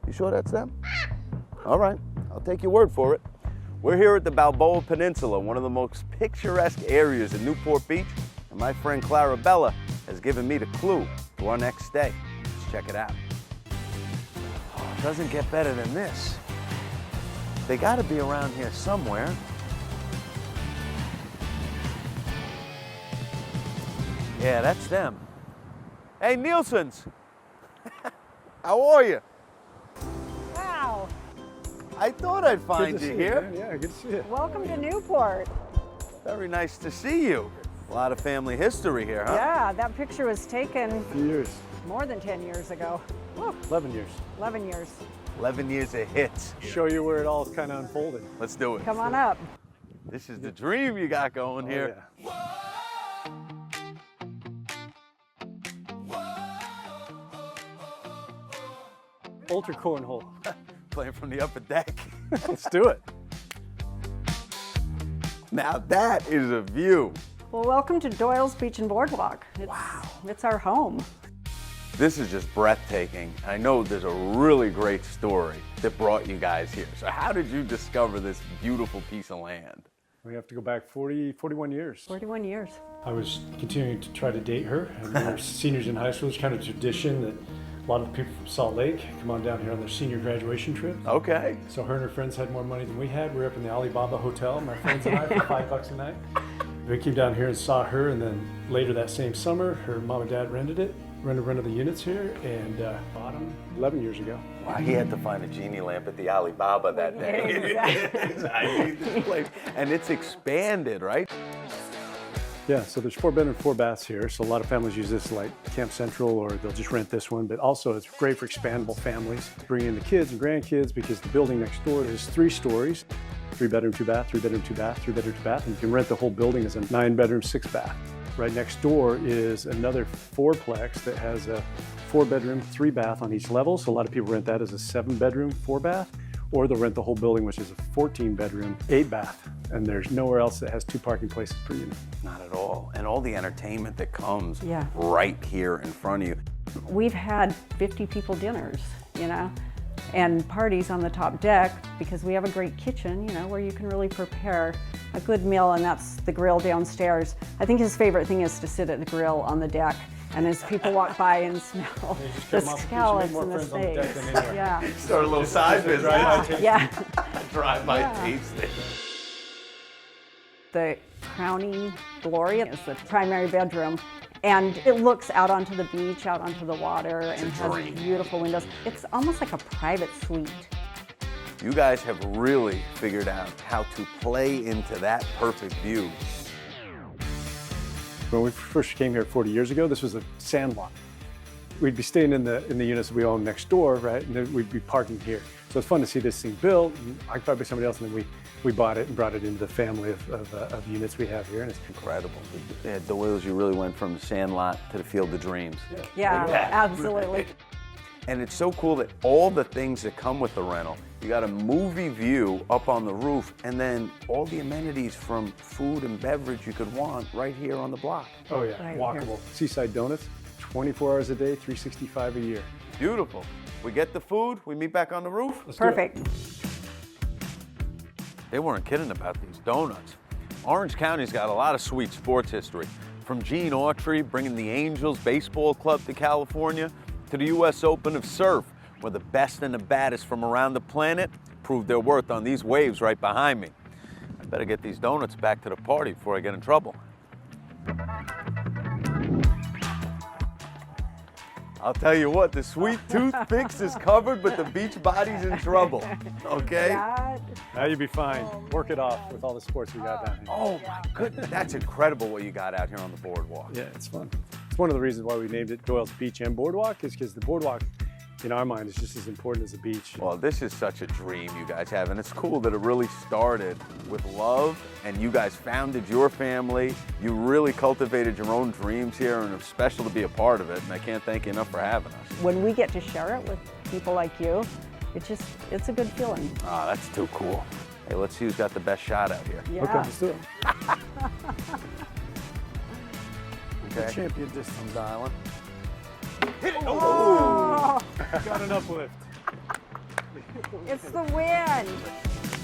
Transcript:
You sure that's them? All right, I'll take your word for it. We're here at the Balboa Peninsula, one of the most picturesque areas in Newport Beach, and my friend Clarabella has given me the clue to our next stay. Let's check it out. Oh, it doesn't get better than this. They gotta be around here somewhere. Yeah, that's them. Hey, Nielsen's. How are you? Wow. I thought I'd find you here. Yeah, good to see you. Welcome to Newport. Very nice to see you. A lot of family history here, huh? Yeah, that picture was taken A few years. more than 10 years ago. Woo, 11 years. 11 years. 11 years of hits. Show you where it all kind of unfolded. Let's do it. Come on up. This is the dream you got going here. Yeah. Ultra cornhole. Playing from the upper deck. Let's do it. Now that is a view. Well, welcome to Doyle's Beach and Boardwalk. It's our home. This is just breathtaking. I know there's a really great story that brought you guys here. So how did you discover this beautiful piece of land? We have to go back 41 years. 41 years. I was continuing to try to date her, and we were seniors in high school. It's kind of a tradition that a lot of people from Salt Lake come on down here on their senior graduation trips. Okay. So her and her friends had more money than we had. We were up in the Alibaba Hotel, my friends and I, for $5 a night. We came down here and saw her, and then later that same summer, her mom and dad rented the units here, and bought them 11 years ago. Wow, he had to find a genie lamp at the Alibaba that day. Exactly. I need this place. And it's expanded, right? Yeah, so there's 4-bedroom, 4 baths here. So a lot of families use this like Camp Central, or they'll just rent this one. But also it's great for expandable families. Bring in the kids and grandkids, because the building next door is 3 stories. 3-bedroom, 2 bath, 3-bedroom, 2 bath, 3-bedroom, 2 bath. And you can rent the whole building as a 9-bedroom, 6 bath. Right next door is another 4-plex that has a 4-bedroom, 3 bath on each level. So a lot of people rent that as a 7-bedroom, 4 bath. Or they'll rent the whole building, which is a 14-bedroom, 8 bath. And there's nowhere else that has 2 parking places per unit. Not at all. And all the entertainment that comes Yeah. right here in front of you. We've had 50 people dinners, and parties on the top deck, because we have a great kitchen, where you can really prepare a good meal, and that's the grill downstairs. I think his favorite thing is to sit at the grill on the deck, and as people walk by and smell the scallops and the steaks. Yeah. Start a little side business. Yeah. Drive-by tasting. The crowning glory is the primary bedroom, and it looks out onto the beach, out onto the water, and has beautiful windows. It's almost like a private suite. You guys have really figured out how to play into that perfect view. When we first came here 40 years ago, this was a sandlot. We'd be staying in the units that we own next door, right? And then we'd be parking here. So it's fun to see this thing built, and occupied by somebody else, and then we bought it and brought it into the family of units we have here. And it's Incredible. At Doyle's, you really went from the sandlot to the field of dreams. Yeah, absolutely. And it's so cool that all the things that come with the rental, you got a movie view up on the roof, and then all the amenities from food and beverage you could want right here on the block. Oh yeah, Right walkable. here. Seaside donuts, 24 hours a day, 365 a year. Beautiful. We get the food, we meet back on the roof. Let's do it. Perfect. They weren't kidding about these donuts. Orange County's got a lot of sweet sports history. From Gene Autry bringing the Angels baseball club to California, to the US Open of Surf, where the best and the baddest from around the planet proved their worth on these waves right behind me. I better get these donuts back to the party before I get in trouble. I'll tell you what, the sweet toothpicks is covered, but the beach body's in trouble, okay? Now you'll be fine. Work it off with all the sports we got down here. Oh my goodness, that's incredible what you got out here on the boardwalk. Yeah, it's fun. It's one of the reasons why we named it Doyle's Beach and Boardwalk, is because the boardwalk, in our mind, is just as important as the beach. Well, this is such a dream you guys have, and it's cool that it really started with love, and you guys founded your family. You really cultivated your own dreams here, and it's special to be a part of it, and I can't thank you enough for having us. When we get to share it with people like you, it's a good feeling. Oh, that's too cool. Hey, let's see who's got the best shot out here. Yeah. Okay, let's do it. Okay. Champion distance. I'm dialing. Hit it! Oh. Got an uplift. It's the wind.